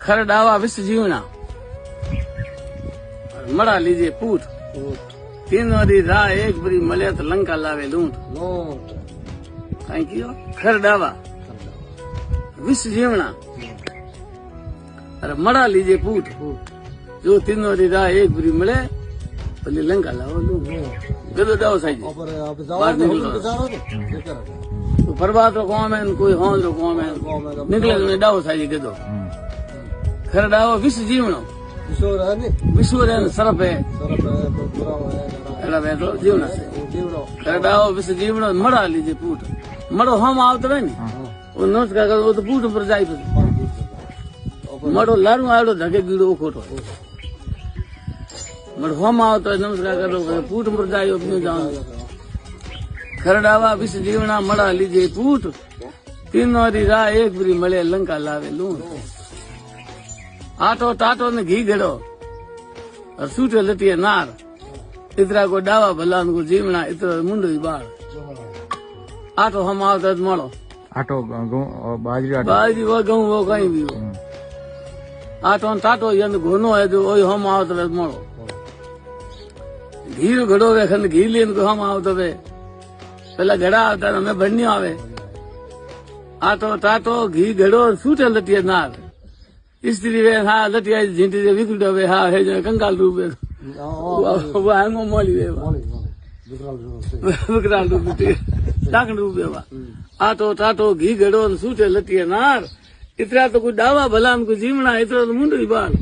खर डावा विष जीवना मड़ा लीजिए पूत तीनों दी राह एक बरी मले तो लंका लावे लूंट कहीं कियो खर डावा विष जीवना अरे मड़ा लीजिए पूत जो तीनों दी राह एक बरी मिले भले लंका लाओ लूंट गदो डाओ साईं बर्बाद रो कौम है कोई होंद रो कौम है निकले तो डाओ साईं गदो खर डावा विष जीवनो विश्व सरप है तो जीवन से डाओ विश्व जीवन मड़ा लीजिए पूट मड़ो हम आवत रहे वो नमस्कार कर वो तो पूट पर जाए मड़ो लारू आड़ो धके गीड़ो खोटो मड़ो हम आवत रहे नमस्कार करो पूट पर जाए अपने जाओ खरडावा विश्व जीवना मड़ा लीजिए पूट तीनों री राह एक बुरी मले लंका लावे लूण आटो टाटो ने घी घेड़ो और सूटे लटिए नार इतरा को डावा भला को जीवना इतरो मुंडो ही बाढ़ आटो हम आवता मड़ो आटो बाजरी वो गहूं वो कहीं भी हो आटो टाटो यन घोनो है जो वही हम आवत मड़ो घी घड़ो वे खंड घी लेन को हम आवत वे पहला घड़ा आवता मैं भरनी आवे आटो टाटो घी घड़ो सूटे लटिए नार स्त्री वे हाँ लटिया झींटी से विकड़ो वे हाँ है जो कंगाल रूप वे वो आंगो मोली वे विकराल रूप टाकण रूप वे आटो टाटो घी घड़ो सूटे लटिए नार इतरा तो कोई डावा भला को जीवना इतना तो मुंड ही बाल